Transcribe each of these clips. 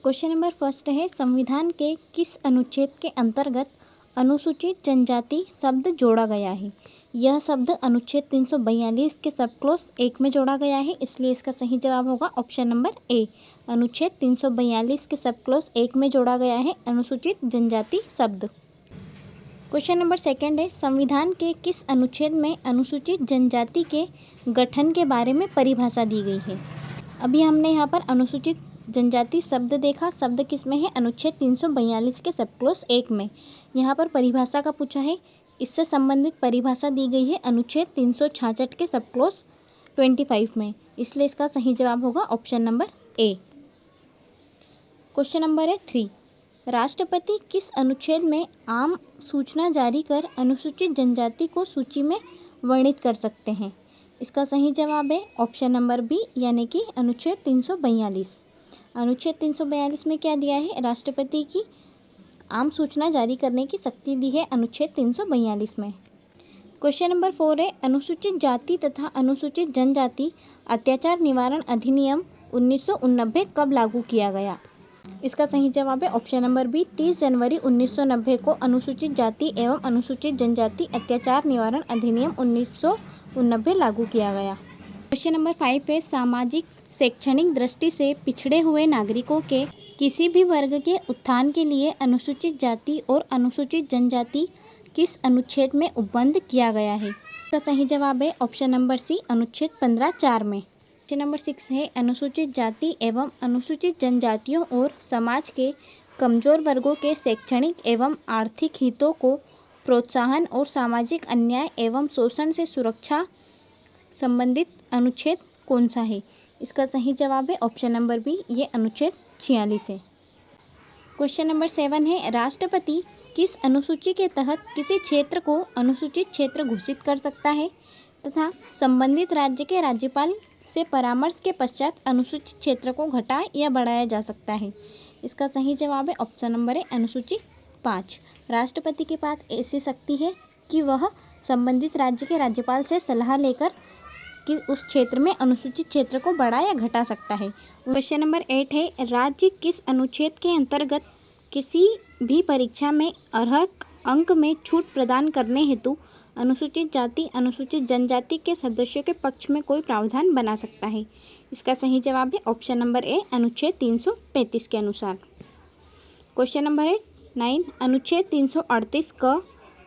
Question number first है, संविधान के किस अनुच्छेद के अंतर्गत अनुसूचित जनजाति शब्द जोड़ा गया है। यह शब्द अनुच्छेद 342 के सब क्लॉज 1 में जोड़ा गया है, इसलिए इसका सही जवाब होगा ऑप्शन नंबर ए। अनुच्छेद 342 के सब क्लॉज 1 में जोड़ा गया है अनुसूचित जनजाति शब्द। क्वेश्चन नंबर सेकंड है, संविधान के किस अनुच्छेद में अनुसूचित जनजाति के गठन के बारे में परिभाषा दी गई है। अभी हमने यहाँ पर अनुसूचित जनजाति शब्द देखा, शब्द किस में है, अनुच्छेद 342 के सब क्लॉज 1 में। यहाँ पर परिभाषा का पूछा है, इससे संबंधित परिभाषा दी गई है अनुच्छेद 366 के सब क्लॉज 25 में, इसलिए इसका सही जवाब होगा option number A. Question number है 3, राष्ट्रपति किस अनुच्छेद में आम सूचना जारी कर अनुसूचित जनजाति को सूची में वर्णित कर सकते हैं। इसका सही जवाब है ऑप्शन नंबर बी, यानी कि अनुच्छेद 342। अनुच्छेद 342 में क्या दिया है, राष्ट्रपति की आम सूचना जारी करने की शक्ति दी है अनुच्छेद 342 में। क्वेश्चन नंबर 4 है, अनुसूचित जाति तथा अनुसूचित जनजाति अत्याचार निवारण अधिनियम 1990 कब लागू किया गया। इसका सही जवाब है ऑप्शन नंबर बी, 30 जनवरी 1990 को अनुसूचित जाति एवं अनुसूचित जनजाति अत्याचार निवारण अधिनियम 1990 लागू किया गया। क्वेश्चन नंबर 5 है, सामाजिक शैक्षणिक दृष्टि से पिछड़े हुए नागरिकों के किसी भी वर्ग के उत्थान के लिए अनुसूचित जाति और अनुसूचित जनजाति किस अनुच्छेद में उपबंध किया गया है। इसका सही जवाब है ऑप्शन नंबर सी, अनुच्छेद 15(4) में। क्वेश्चन नंबर 6 है, अनुसूचित जाति एवं अनुसूचित जनजातियों और समाज के कमजोर वर्गों के शैक्षणिक एवं आर्थिक हितों को प्रोत्साहन और सामाजिक अन्याय एवं शोषण से सुरक्षा संबंधित अनुच्छेद कौन सा है। इसका सही जवाब है ऑप्शन नंबर बी, ये अनुच्छेद 46 है। क्वेश्चन नंबर 7 है, राष्ट्रपति किस अनुसूची के तहत किसी क्षेत्र को अनुसूचित क्षेत्र घोषित कर सकता है तथा संबंधित राज्य के राज्यपाल से परामर्श के पश्चात अनुसूचित क्षेत्र को घटा या बढ़ाया जा सकता है। इसका सही जवाब है ऑप्शन नंबर ए, अनुसूची 5। राष्ट्रपति के पास ऐसी शक्ति है कि वह संबंधित राज्य के राज्यपाल से सलाह लेकर कि उस क्षेत्र में अनुसूचित क्षेत्र को बढ़ा या घटा सकता है। क्वेश्चन नंबर 8 है, राज्य किस अनुच्छेद के अंतर्गत किसी भी परीक्षा में अर्हक अंक में छूट प्रदान करने हेतु अनुसूचित जाति अनुसूचित जनजाति के सदस्यों के पक्ष में कोई प्रावधान बना सकता है। इसका सही जवाब है ऑप्शन नंबर ए, अनुच्छेद 335 के अनुसार। क्वेश्चन नंबर 9, अनुच्छेद 338 क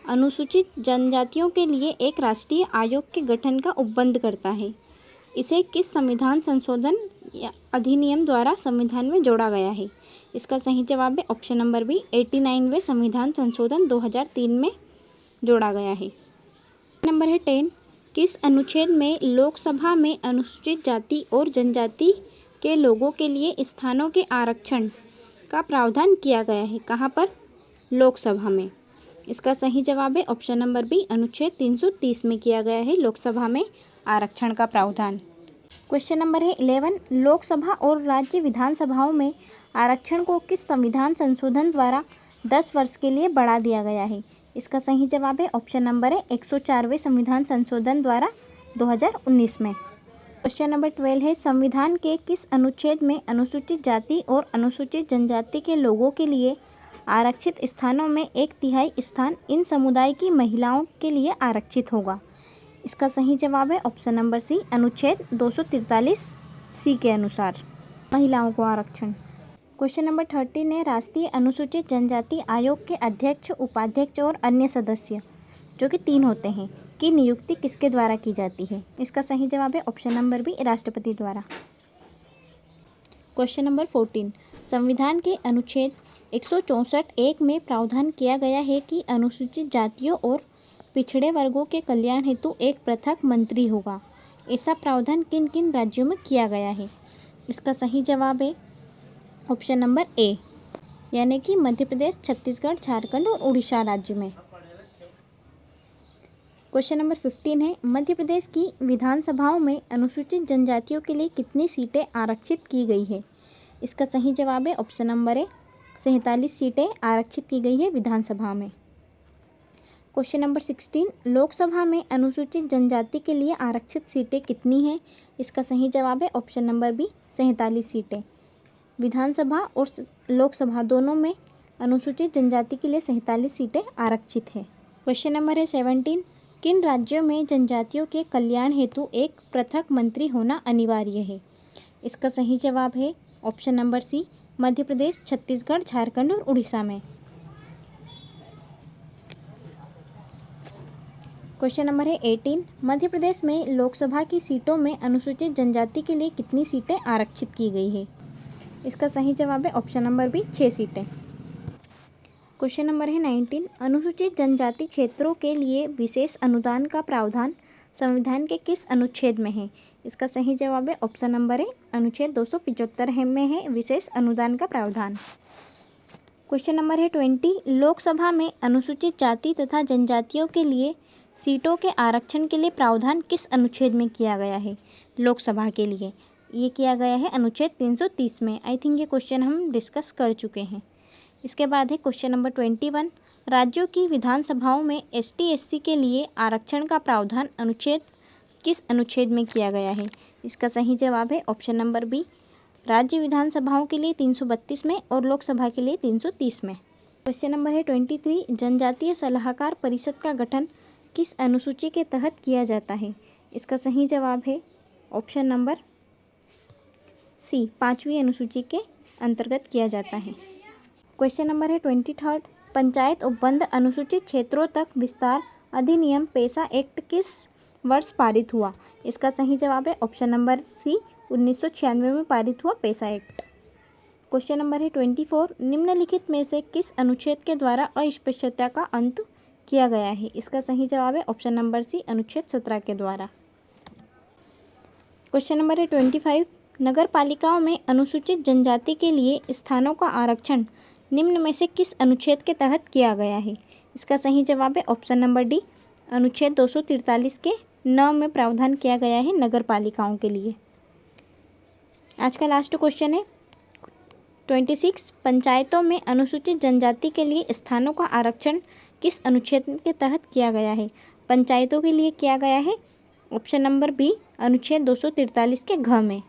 अनुसूचित जनजातियों के लिए एक राष्ट्रीय आयोग के गठन का उपबंध करता है। इसे किस संविधान संशोधन या अधिनियम द्वारा संविधान में जोड़ा गया है। इसका सही जवाब है ऑप्शन नंबर बी, 89वें संविधान संशोधन 2003 में जोड़ा गया है। नंबर है 10, किस अनुच्छेद में लोकसभा में अनुसूचित जाति और जनजाति के लोगों के लिए स्थानों के आरक्षण का प्रावधान किया गया है। कहाँ पर, लोकसभा में। इसका सही जवाब है ऑप्शन नंबर बी, अनुच्छेद 330 में किया गया है लोकसभा में आरक्षण का प्रावधान। क्वेश्चन नंबर है 11, लोकसभा और राज्य विधानसभाओं में आरक्षण को किस संविधान संशोधन द्वारा 10 वर्ष के लिए बढ़ा दिया गया है। इसका सही जवाब है ऑप्शन नंबर है 104वें संविधान संशोधन द्वारा 2019 में। क्वेश्चन नंबर 12 है, संविधान के किस अनुच्छेद में अनुसूचित जाति और अनुसूचित जनजाति के लोगों के लिए आरक्षित स्थानों में 1/3 स्थान इन समुदाय की महिलाओं के लिए आरक्षित होगा। इसका सही जवाब है ऑप्शन नंबर सी, अनुच्छेद 243 सी के अनुसार महिलाओं को आरक्षण। क्वेश्चन नंबर 13 है, राष्ट्रीय अनुसूचित जनजाति आयोग के अध्यक्ष, उपाध्यक्ष और अन्य सदस्य जो कि 3 होते हैं की नियुक्ति किसके द्वारा की जाती है। इसका सही जवाब है ऑप्शन नंबर बी, राष्ट्रपति द्वारा। क्वेश्चन नंबर 14, संविधान के अनुच्छेद 164(1) में प्रावधान किया गया है कि अनुसूचित जातियों और पिछड़े वर्गों के कल्याण हेतु एक पृथक मंत्री होगा। ऐसा प्रावधान किन किन राज्यों में किया गया है। इसका सही जवाब है ऑप्शन नंबर ए, यानी कि मध्य प्रदेश, छत्तीसगढ़, झारखंड और उड़ीसा राज्य में। क्वेश्चन नंबर 15 है, मध्य प्रदेश की विधानसभाओं में अनुसूचित जनजातियों के लिए कितनी सीटें आरक्षित की गई है। इसका सही जवाब है ऑप्शन नंबर ए, 47 सीटें आरक्षित की गई है विधानसभा में। क्वेश्चन नंबर 16, लोकसभा में अनुसूचित जनजाति के लिए आरक्षित सीटें कितनी हैं। इसका सही जवाब है ऑप्शन नंबर बी, 47 सीटें। विधानसभा और लोकसभा दोनों में अनुसूचित जनजाति के लिए 47 सीटें आरक्षित है। क्वेश्चन नंबर है 17, किन राज्यों में जनजातियों के कल्याण हेतु एक पृथक मंत्री होना अनिवार्य है? इसका सही जवाब है option number C, Madhya Pradesh, Chhattisgarh, Jharkhand और उड़ीसा में। क्वेश्चन नंबर है 18, मध्य प्रदेश में लोकसभा की सीटों में अनुसूचित जनजाति के लिए कितनी सीटें आरक्षित की गई है? इसका सही जवाब है ऑप्शन नंबर बी, 6 सीटें। क्वेश्चन नंबर है 19, अनुसूचित जनजाति क्षेत्रों के लिए विशेष अनुदान का प्रावधान संविधान के किस अनुच्छेद में है? इसका सही जवाब है ऑप्शन नंबर ए, अनुच्छेद 275 में है विशेष अनुदान का प्रावधान। क्वेश्चन नंबर है 20, लोकसभा में अनुसूचित जाति तथा जनजातियों के लिए सीटों के आरक्षण के लिए प्रावधान किस अनुच्छेद में किया गया है? लोकसभा के लिए ये किया गया है अनुच्छेद 330 में। आई थिंक ये क्वेश्चन हम डिस्कस कर चुके हैं। इसके बाद है क्वेश्चन नंबर 21, राज्यों की विधानसभाओं में ST SC के लिए आरक्षण का प्रावधान किस अनुच्छेद में किया गया है? इसका सही जवाब है ऑप्शन नंबर बी, राज्य विधानसभाओं के लिए 332 में और लोकसभा के लिए 330 में। क्वेश्चन नंबर है 23, जनजातीय सलाहकार परिषद का गठन किस अनुसूची के तहत किया जाता है? इसका सही जवाब है ऑप्शन नंबर सी, 5वीं अनुसूची के अंतर्गत किया जाता है। क्वेश्चन नंबर है 23, पंचायत उपबंध अनुसूचित क्षेत्रों तक विस्तार अधिनियम पेशा एक्ट किस वर्ष पारित हुआ? इसका सही जवाब है ऑप्शन नंबर सी, 1996 में पारित हुआ पेशा एक्ट। क्वेश्चन नंबर है 24, निम्नलिखित में से किस अनुच्छेद के द्वारा अस्पृश्यता का अंत किया गया है? इसका सही जवाब है ऑप्शन नंबर सी, अनुच्छेद 17 के द्वारा। क्वेश्चन नंबर है 25, नगर पालिकाओं में अनुसूचित जनजाति के लिए स्थानों का आरक्षण निम्न में से किस अनुच्छेद के तहत किया गया है? इसका सही जवाब है ऑप्शन नंबर डी, अनुच्छेद 243 के 9 में प्रावधान किया गया है नगर पालिकाओं के लिए। आज का लास्ट क्वेश्चन है 26, पंचायतों में अनुसूचित जनजाति के लिए स्थानों का आरक्षण किस अनुच्छेद के तहत किया गया है? पंचायतों के लिए किया गया है ऑप्शन नंबर बी, अनुच्छेद 243 के घ में।